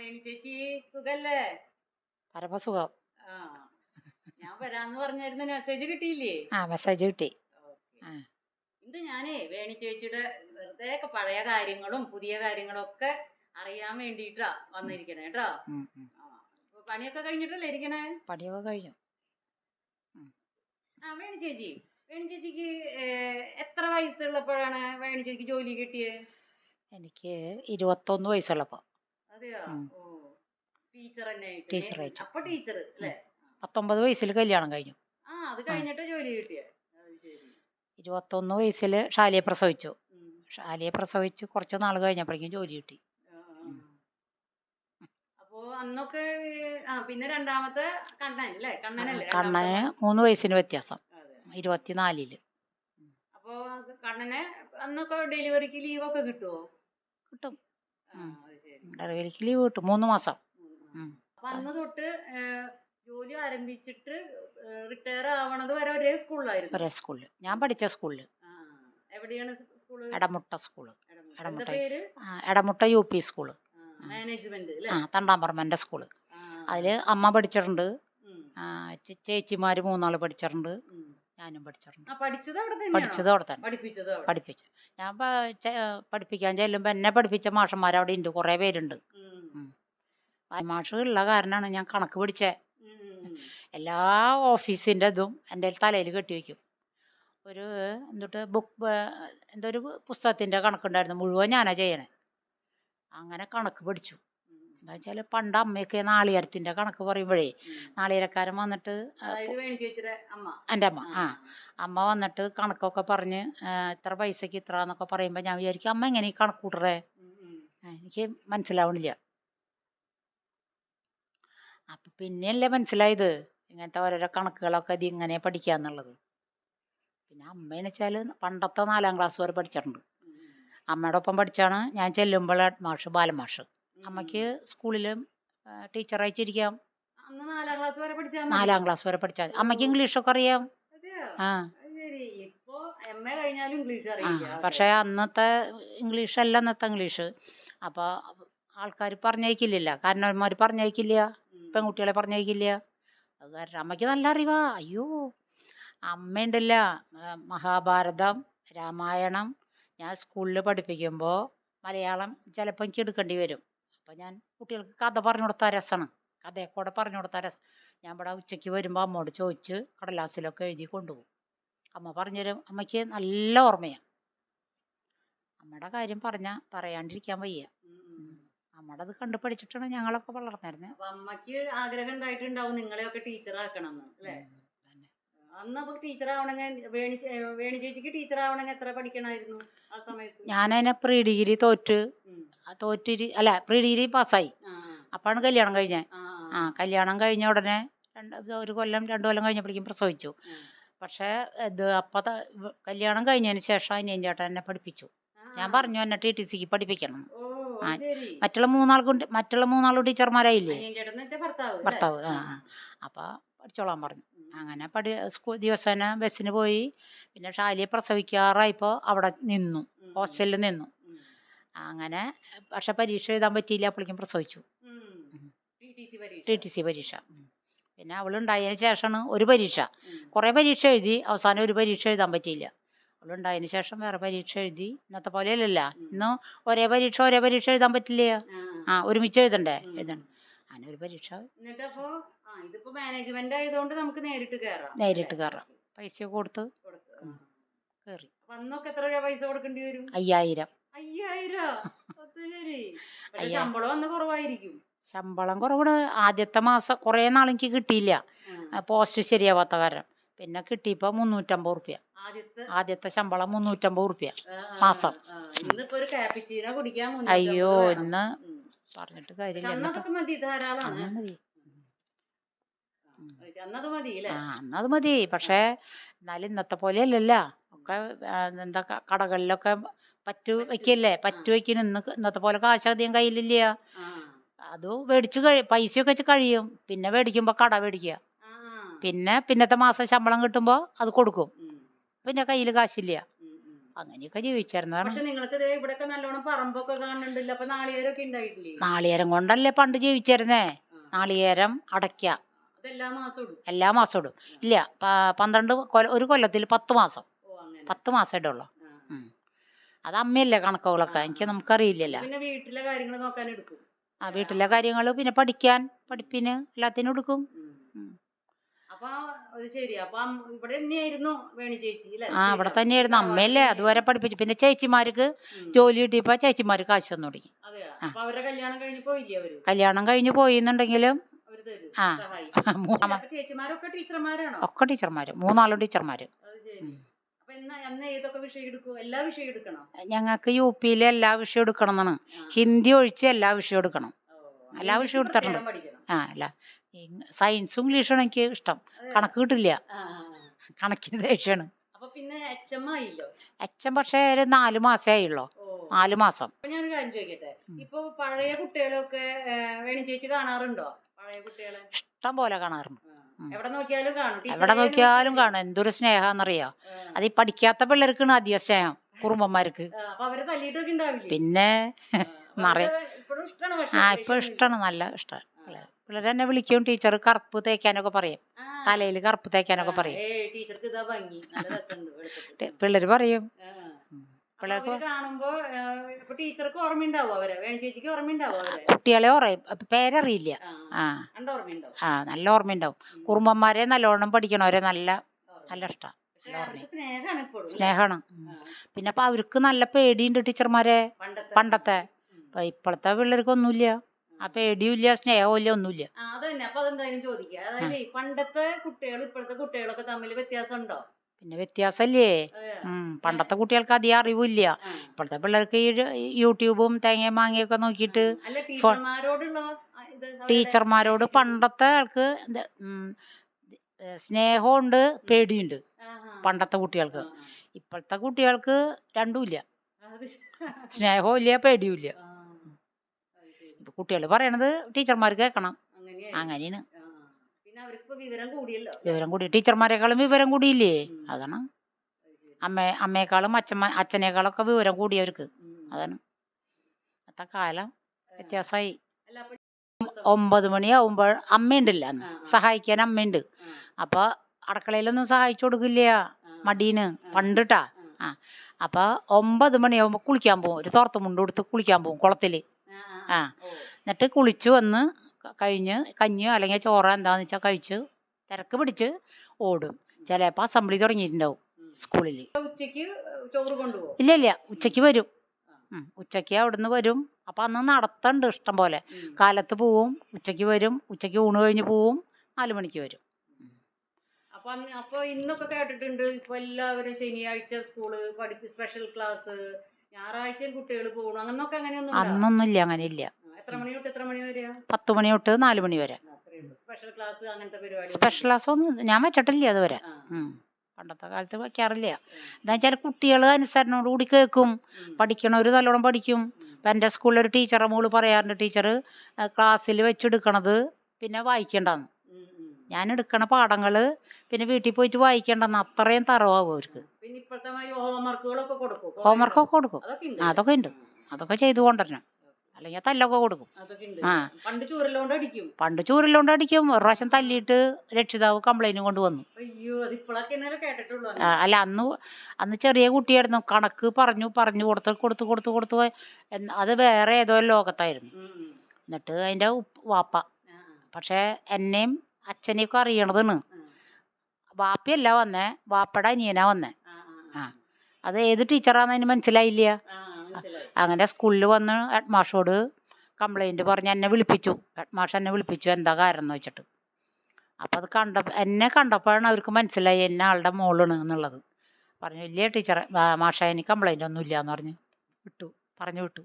വേണി ചേച്ചി സുഖല്ലേ? പരമസുഖം. ആ ഞാൻ വരാന്ന് പറഞ്ഞായിരുന്ന മെസ്സേജ് കിട്ടിയില്ലേ? മെസ്സേജ് കിട്ടി. ഓക്കേ. ആ, ഇത് ഞാനേ വേണി ചേച്ചിയുടെ വെറുതെ പഴയ കാര്യങ്ങളും പുതിയ കാര്യങ്ങളും ഒക്കെ അറിയാൻ വേണ്ടിട്ടാ വന്നിരിക്കണേ കേട്ടോ. ഉം, ഉം. ഇപ്പൊ പണിയൊക്കെ കഴിഞ്ഞിട്ടല്ലേ ഇരിക്കണേ? പണിയൊക്കെ കഴിഞ്ഞു. വേണി ചേച്ചിക്ക് എത്ര വയസ്സുള്ളപ്പോഴാണ് വേണി ചേച്ചിക്ക് ജോലി കിട്ടിയത്? എനിക്ക് 21 വയസ്സുള്ളപ്പോൾ. അതെയോ? ഓ, ടീച്ചർ തന്നെ ടീച്ചറായിട്ട്. അപ്പൊ ടീച്ചർ അല്ലേ? 19 വയസ്സിൽ കല്യാണം കഴിഞ്ഞു. അത് കഴിഞ്ഞിട്ട് ജോലി കിട്ടിയത്. അത് ശരി. 21 വയസ്സിൽ ഷാലിയെ പ്രസവിച്ചു. ഉം. ഷാലിയെ പ്രസവിച്ച് കുറച്ച് നാൾ കഴിഞ്ഞപ്പോഴേക്കും ജോലി കിട്ടി. ആ, ആ. അപ്പോ അന്നൊക്കെ പിന്നെ രണ്ടാമത്തെ കണ്ണൻ അല്ലേ? കണ്ണനല്ലേ കണ്ണന് 3 വയസ്സിന് വ്യത്യാസം. അതെ. 24-ല് അപ്പോ കണ്ണനെ അന്നൊക്കെ ഡെലിവറിക്ക് ലീവൊക്കെ കിട്ടുമോ? കിട്ടും. അത് ശരി. ഡെലിവറിക്ക് ലീവ് കിട്ടും 3 മാസം. അപ്പൊ അന്ന് തൊട്ട് ജോലി ആരംഭിച്ചിട്ട് റിട്ടയർ ആവണത് വരെ ഒരേ സ്കൂളിലായിരുന്നു? ഒരേ സ്കൂളിൽ. ഞാൻ പഠിച്ച സ്കൂളിൽ. എവിടെയാണ് സ്കൂള്? എടമുട്ട സ്കൂള്. എന്താ പേര്? Edamutta UP school. മാനേജ്മെന്റ് തണ്ടാമ്പറമ്പൻ്റെ സ്കൂള്. അതിൽ അമ്മ പഠിച്ചിട്ടുണ്ട്, ചേച്ചിമാർ 3 പഠിച്ചിട്ടുണ്ട്, ഞാനും പഠിച്ചിട്ടുണ്ട്. പഠിച്ചത് അവിടെ തന്നെ. പഠിപ്പിച്ചു. ഞാൻ പഠിപ്പിക്കാൻ ചെല്ലുമ്പോൾ എന്നെ പഠിപ്പിച്ച മാഷന്മാർ അവിടെ ഉണ്ട്, കുറേ പേരുണ്ട്. മാഷ് ഉള്ള കാരണമാണ് ഞാൻ കണക്ക് പഠിച്ചേ. എല്ലാ ഓഫീസിൻ്റെ ഇതും എൻ്റെ തലയിൽ കെട്ടിവെക്കും. ഒരു എന്തോ ഒരു പുസ്തകത്തിൻ്റെ കണക്കുണ്ടായിരുന്നു, മുഴുവൻ ഞാനാ ചെയ്യണേ. അങ്ങനെ കണക്ക് പഠിച്ചു. എന്താ വെച്ചാൽ പണ്ട് അമ്മയൊക്കെ നാളികേരത്തിൻ്റെ കണക്ക് പറയുമ്പോഴേ നാളികേരക്കാരൻ വന്നിട്ട് എൻ്റെ അമ്മ വന്നിട്ട് കണക്കൊക്കെ പറഞ്ഞ് ഇത്ര പൈസക്ക് ഇത്ര എന്നൊക്കെ പറയുമ്പോൾ ഞാൻ വിചാരിക്കും അമ്മ എങ്ങനെ ഈ കണക്ക് കൂട്ടറേ, എനിക്ക് മനസ്സിലാവണില്ല. അപ്പം പിന്നെയല്ലേ മനസ്സിലായത് ഇങ്ങനത്തെ ഓരോരോ കണക്കുകളൊക്കെ ഇത് ഇങ്ങനെ പഠിക്കാന്നുള്ളത്. പിന്നെ അമ്മയെന്ന് വെച്ചാൽ പണ്ടത്തെ 4ാം ക്ലാസ് വരെ പഠിച്ചിട്ടുണ്ട്. അമ്മയുടെ ഒപ്പം പഠിച്ചാണ് ഞാൻ ചെല്ലുമ്പോൾ മാഷ് ബാലമാഷ്. അമ്മയ്ക്ക് സ്കൂളിൽ ടീച്ചറായിട്ടിരിക്കാം. 4ാം ക്ലാസ് വരെ പഠിച്ചാൽ അമ്മയ്ക്ക് ഇംഗ്ലീഷൊക്കെ അറിയാം. പക്ഷേ അന്നത്തെ ഇംഗ്ലീഷ് അല്ല അന്നത്തെ ഇംഗ്ലീഷ്. അപ്പോൾ ആൾക്കാർ പറഞ്ഞയക്കില്ല, കാരണവന്മാർ പറഞ്ഞയക്കില്ല, പെൺകുട്ടികളെ പറഞ്ഞയക്കില്ല. അത് കാരണം അമ്മയ്ക്ക് നല്ല അറിവാ. അയ്യോ, അമ്മയുണ്ടല്ല, മഹാഭാരതം, രാമായണം ഞാൻ സ്കൂളിൽ പഠിപ്പിക്കുമ്പോൾ മലയാളം ചിലപ്പോൾ എനിക്ക് എടുക്കേണ്ടി വരും. അപ്പോൾ ഞാൻ കുട്ടികൾക്ക് കഥ പറഞ്ഞു കൊടുത്താൽ രസമാണ്, കഥയെക്കൂടെ പറഞ്ഞു കൊടുത്താൽ രസം. ഞാൻ ഇവിടെ ഉച്ചയ്ക്ക് വരുമ്പോൾ അമ്മയോട് ചോദിച്ച് കടലാസിലൊക്കെ എഴുതി കൊണ്ടുപോകും. അമ്മ പറഞ്ഞുതരും. അമ്മയ്ക്ക് നല്ല ഓർമ്മയാണ്. അമ്മയുടെ കാര്യം പറയാണ്ടിരിക്കാൻ വയ്യ. അമ്മയുടെ അത് കണ്ടു പഠിച്ചിട്ടാണ് ഞങ്ങളൊക്കെ വളർന്നിരുന്നത്. അമ്മയ്ക്ക് ആഗ്രഹം ഉണ്ടായിട്ടുണ്ടാവും നിങ്ങളെയൊക്കെ ടീച്ചറാക്കണം അല്ലേ? അന്നപ്പോ ടീച്ചറാവണമെങ്കിൽ വേണി ചേച്ചിക്ക് ടീച്ചറാവണമെങ്കിൽ എത്ര പഠിക്കണമായിരുന്നു ആ സമയത്ത്? ഞാനതിനെ പ്രീ ഡിഗ്രി പ്രീ ഡിഗ്രി പാസ്സായി. അപ്പാണ് കല്യാണം കഴിഞ്ഞത്. കല്യാണം കഴിഞ്ഞ ഉടനെ 1 കൊല്ലം 2 കൊല്ലം കഴിഞ്ഞപ്പോഴേക്കും പ്രസവിച്ചു. പക്ഷേ കല്യാണം കഴിഞ്ഞതിന് ശേഷം അനിയൻ ചേട്ടൻ എന്നെ പഠിപ്പിച്ചു. ഞാൻ പറഞ്ഞു എന്നെ TTCക്ക് പഠിപ്പിക്കണം. മറ്റുള്ള 3 ടീച്ചർമാരായില്ലേ, ഭർത്താവ്. അപ്പോൾ പഠിച്ചോളാൻ പറഞ്ഞു. അങ്ങനെ ദിവസേന ബസ്സിന് പോയി. പിന്നെ ഷാലിയെ പ്രസവിക്കാറായപ്പോൾ അവിടെ നിന്നു, ഹോസ്റ്റലിൽ നിന്നു. അങ്ങനെ പക്ഷെ പരീക്ഷ എഴുതാൻ പറ്റിയില്ല, അപ്പോഴേക്കും പ്രസവിച്ചു. TTC പരീക്ഷ. പിന്നെ അവളുണ്ടായതിന് ശേഷമാണ് ഒരു പരീക്ഷ. കുറേ പരീക്ഷ എഴുതി, അവസാനം ഒരു പരീക്ഷ എഴുതാൻ പറ്റിയില്ല. അവളുണ്ടായതിന് ശേഷം വേറെ പരീക്ഷ എഴുതി. ഇന്നത്തെ പോലെയല്ല, ഇന്ന് ഒരേ പരീക്ഷ എഴുതാൻ പറ്റില്ല, ഒരുമിച്ച് എഴുതണ്ടേ. അങ്ങനെ ഒരു പരീക്ഷ. ഇതിപ്പോ മാനേജ്മെന്റ് ആയതുകൊണ്ട് നമുക്ക് നേരിട്ട് കയറാം. പൈസ കൊടുത്ത് കയറി. അന്നൊക്കെ എത്ര രൂപ പൈസ കൊടുക്കേണ്ടി വരും? 5000. ശമ്പളം കുറവാണ്. ആദ്യത്തെ മാസം കുറേ നാൾ എനിക്ക് കിട്ടിയില്ല, പോസ്റ്റ് ശരിയാവാത്ത കാരണം. പിന്നെ കിട്ടിയപ്പോൾ 350 റുപ്യ. ആദ്യത്തെ ശമ്പളം 350 റുപ്യ മാസം. അയ്യോ, ഇന്ന് പറഞ്ഞിട്ട് കാര്യമില്ല. അന്നത് മതി. പക്ഷേ എന്നാലും ഇന്നത്തെ പോലെ അല്ലല്ലോ. ഒക്കെ എന്താ കടകളിലൊക്കെ പറ്റു വയ്ക്കണ്. ഇന്നത്തെ പോലെ കാശ് അധികം കയ്യിലില്ല. അത് മേടിച്ച് പൈസയൊക്കെ വെച്ച് കഴിയും. പിന്നെ മേടിക്കുമ്പോൾ കട മേടിക്കുക. പിന്നത്തെ മാസം ശമ്പളം കിട്ടുമ്പോൾ അത് കൊടുക്കും. പിന്നെ കയ്യിൽ കാശില്ല. അങ്ങനെയൊക്കെ ജീവിച്ചിരുന്നതാണ്. പക്ഷെ നിങ്ങൾക്ക് ദേ ഇവിടെയൊക്കെ നല്ലോണം പറമ്പൊക്കെ കാണുന്നുണ്ടല്ലോ, അപ്പൊ നാളികേരമൊക്കെ ഉണ്ടായിട്ടില്ലേ? നാളികേരം കൊണ്ടല്ലേ പണ്ട് ജീവിച്ചിരുന്നേ. നാളികേരം, അടയ്ക്ക അതെല്ലാ മാസം ഇടും? എല്ലാ മാസവും ഇടും. ഇല്ല, 12 ഒരു കൊല്ലത്തിൽ 10 മാസം, 10 മാസം ഇടുള്ളൂ. അത് അമ്മയല്ലേ കണക്കുകളൊക്കെ, നമുക്കറിയില്ലല്ലോ. പിന്നെ വീട്ടിലെ കാര്യങ്ങൾ നോക്കാൻ എടുക്കും. വീട്ടിലെ കാര്യങ്ങൾ, പിന്നെ പഠിപ്പിന് എല്ലാത്തിനും എടുക്കും. അപ്പൊ അത് ശരി. അപ്പൊ ഇവിടെ തന്നെയായിരുന്നു വേണി ചേച്ചി? ഇവിടെ തന്നെയായിരുന്നു. അമ്മയല്ലേ അതുവരെ പഠിപ്പിച്ചു. പിന്നെ ചേച്ചിമാർക്ക് ജോലി കിട്ടിയപ്പോ ചേച്ചിമാർക്ക് കാശ് തന്നു തുടങ്ങി. അവരുടെ കല്യാണം കഴിഞ്ഞ് പോയില്ലേ അവര്? കല്യാണം കഴിഞ്ഞ് പോയിന്നുണ്ടെങ്കിലും ചേച്ചിമാരൊക്കെ ടീച്ചർമാരാണോ? ഒക്കെ ടീച്ചർമാര്, 3 ടീച്ചർമാര്. ഞങ്ങൾക്ക് UP എല്ലാ വിഷയം എടുക്കണം എന്നാണ്. ഹിന്ദി ഒഴിച്ച് എല്ലാ വിഷയം എടുക്കണം. എല്ലാ വിഷയം എടുത്തിട്ടുണ്ട്. അല്ല, സയൻസും ഇംഗ്ലീഷും എനിക്ക് ഇഷ്ടം. കണക്ക് കിട്ടില്ല, കണക്കിന് ദേഷ്യമാണ്. അച്ഛൻ പക്ഷേ ഒരു 4 മാസേ ആയുള്ളൂ. 4 മാസം. ഞാനൊരു കാര്യം ചോദിക്കട്ടെ, ഇപ്പൊ പഴയ കുട്ടികളൊക്കെ വേണി ചേച്ചി കാണാറുണ്ടോ? പഴയ കുട്ടികളെ ഇഷ്ടം പോലെ കാണാറുണ്ട്. എവിടെ നോക്കിയാലും കാണും. എന്തൊരു സ്നേഹാന്നറിയോ. അത് ഈ പഠിക്കാത്ത പിള്ളേർക്കാണ് അധികം സ്നേഹം, കുറുമ്പന്മാർക്ക്. പിന്നെ ഇപ്പൊ ഇഷ്ടമാണ്, നല്ല ഇഷ്ടമാണ്. പിള്ളേർ എന്നെ വിളിക്കും, ടീച്ചർ കറുപ്പ് തേക്കാനൊക്കെ പറയും, തലയിൽ കറുപ്പ് തേക്കാനൊക്കെ പറയും. പിള്ളേര് പറയും. കുട്ടികളെ പറയും, പേരറിയില്ല. നല്ല ഓർമ്മയുണ്ടാവും. കുറുമ്പന്മാരെ നല്ലോണം പഠിക്കണവരെ നല്ല ഇഷ്ടമാണ്, സ്നേഹമാണ്. പിന്നെ അപ്പൊ അവർക്ക് നല്ല പേടിയുണ്ട് ടീച്ചർമാരെ. പണ്ടത്തെ ഇപ്പോഴത്തെ പിള്ളേർക്കൊന്നുമില്ല, ആ പേടിയും ഇല്ല, സ്നേഹവും ഇല്ല, ഒന്നുമില്ല. പണ്ടത്തെ കുട്ടികളും ഇപ്പോഴത്തെ കുട്ടികളൊക്കെ തമ്മിൽ വ്യത്യാസമുണ്ടോ? പിന്നെ വ്യത്യാസല്ലേ. പണ്ടത്തെ കുട്ടികൾക്ക് അധികം അറിവില്ല. ഇപ്പോഴത്തെ പിള്ളേർക്ക് ഈ യൂട്യൂബും തേങ്ങയും മാങ്ങയൊക്കെ നോക്കിയിട്ട് ടീച്ചർമാരോട് പണ്ടത്തെ ആൾക്ക് സ്നേഹമുണ്ട്, പേടിയുണ്ട് പണ്ടത്തെ കുട്ടികൾക്ക്. ഇപ്പോഴത്തെ കുട്ടികൾക്ക് രണ്ടുമില്ല, സ്നേഹവും ഇല്ല, പേടിയും ഇല്ല. കുട്ടികൾ പറയണത് ടീച്ചർമാർ കേൾക്കണം, അങ്ങനെയാണ്. വിവരം കൂടി, ടീച്ചർമാരെക്കാളും വിവരം കൂടിയില്ലേ. അതാണ്. അമ്മയെക്കാളും അച്ഛനേക്കാളൊക്കെ വിവരം കൂടിയവർക്ക്. അതാണ്. അത്ത കാലം വ്യത്യാസമായി. 9 മണിയാവുമ്പോൾ അമ്മയുണ്ടല്ലോ, അന്ന് സഹായിക്കാൻ അമ്മയുണ്ട്. അപ്പൊ അടുക്കളയിലൊന്നും സഹായിച്ചു കൊടുക്കില്ല, മടീന് പണ്ടിട്ടാ. അപ്പൊ 9 മണിയാവുമ്പോ കുളിക്കാൻ പോകും, ഒരു തോർത്ത് മുണ്ട് കൊടുത്ത് കുളിക്കാൻ പോകും കുളത്തില്. എന്നിട്ട് കുളിച്ചു വന്ന് കഴിഞ്ഞ് കഞ്ഞിയോ അല്ലെങ്കിൽ ചോറോ എന്താന്ന് വെച്ചാൽ കഴിച്ച് തിരക്ക് പിടിച്ച് ഓടും. ചിലപ്പോ അസംബ്ലി തുടങ്ങിയിട്ടുണ്ടാവും സ്കൂളിൽ. ഇല്ല, ഉച്ചക്ക് വരും. ഉച്ചക്ക് അവിടുന്ന് വരും. അപ്പൊ അന്ന് നടത്തണ്ട് ഇഷ്ടം പോലെ. കാലത്ത് പോവും, ഉച്ചക്ക് വരും, ഉച്ചക്ക് ഊണ് കഴിഞ്ഞ് പോവും, 4 മണിക്ക് വരും. അപ്പൊ ഇന്നൊക്കെ കേട്ടിട്ടുണ്ട്, ഇപ്പൊ എല്ലാവരും ശനിയാഴ്ച സ്കൂള് സ്പെഷ്യൽ ക്ലാസ്, ഞായറാഴ്ചയും കുട്ടികൾ പോകണം, അങ്ങനൊക്കെ. അങ്ങനെയൊന്നും അന്നൊന്നുമില്ല, അങ്ങനെയില്ല. എത്ര മണി തൊട്ട് എത്ര മണി വരെയാ? 10 മണി തൊട്ട് 4 മണി വരെ. സ്പെഷ്യൽ ക്ലാസ് അങ്ങനത്തെ പരിപാടി? സ്പെഷ്യൽ ക്ലാസ് ഒന്നും ഞാൻ വെച്ചിട്ടില്ല അതുവരെ. പണ്ടത്തെ കാലത്ത് വയ്ക്കാറില്ല. എന്താ വെച്ചാൽ കുട്ടികൾ അനുസരണോട് കൂടി കേൾക്കും, പഠിക്കണവർ നല്ലോണം പഠിക്കും. ഇപ്പം എൻ്റെ സ്കൂളിലൊരു ടീച്ചറെ മോള് പറയാറുണ്ട്, ടീച്ചർ ക്ലാസ്സിൽ വെച്ചെടുക്കണത് പിന്നെ വായിക്കേണ്ടെന്ന്. ഞാൻ എടുക്കണ പാഠങ്ങൾ പിന്നെ വീട്ടിൽ പോയിട്ട് വായിക്കേണ്ടെന്ന്, അത്രയും തറവാകും അവർക്ക്. ഹോംവർക്കൊക്കെ കൊടുക്കും, അതൊക്കെ ഉണ്ട്. അതൊക്കെ ചെയ്തു കൊണ്ടുവരണം, അല്ലെങ്കിൽ തല്ലൊക്കെ കൊടുക്കും. പണ്ട് ചൂരലോണ്ട് അടിക്കും. ഒരു പ്രാവശ്യം തല്ലിയിട്ട് രക്ഷിതാവ് കംപ്ലൈന്റും കൊണ്ട് വന്നു. അല്ല, അന്ന് ചെറിയ കുട്ടിയായിരുന്നു. കണക്ക് പറഞ്ഞു കൊടുത്ത് അത് വേറെ ഏതോ ലോകത്തായിരുന്നു. എന്നിട്ട് അതിൻ്റെ വാപ്പ, പക്ഷെ എന്നെയും അച്ഛനെയൊക്കെ അറിയണതാണ്. വാപ്പയല്ല വന്നേ, വാപ്പയുടെ അനിയനാ വന്നേ. അത് ഏത് ടീച്ചറാന്ന് അതിന് മനസ്സിലായില്ല. അങ്ങനെ സ്കൂളിൽ വന്ന് ഹെഡ് മാഷോട് കംപ്ലൈൻറ്റ് പറഞ്ഞ് എന്നെ വിളിപ്പിച്ചു. ഹെഡ് മാഷ് എന്നെ വിളിപ്പിച്ചു, എന്താ കാരണം എന്ന് വെച്ചിട്ട്. അപ്പോൾ അത് എന്നെ കണ്ടപ്പോഴാണ് അവർക്ക് മനസ്സിലായി എന്നെ ആളുടെ മോളാണ് എന്നുള്ളത്. പറഞ്ഞു, ഇല്ലേ ടീച്ചറെ, മാഷ എനിക്ക് കംപ്ലൈൻ്റ് ഒന്നും ഇല്ല എന്ന് പറഞ്ഞു വിട്ടു.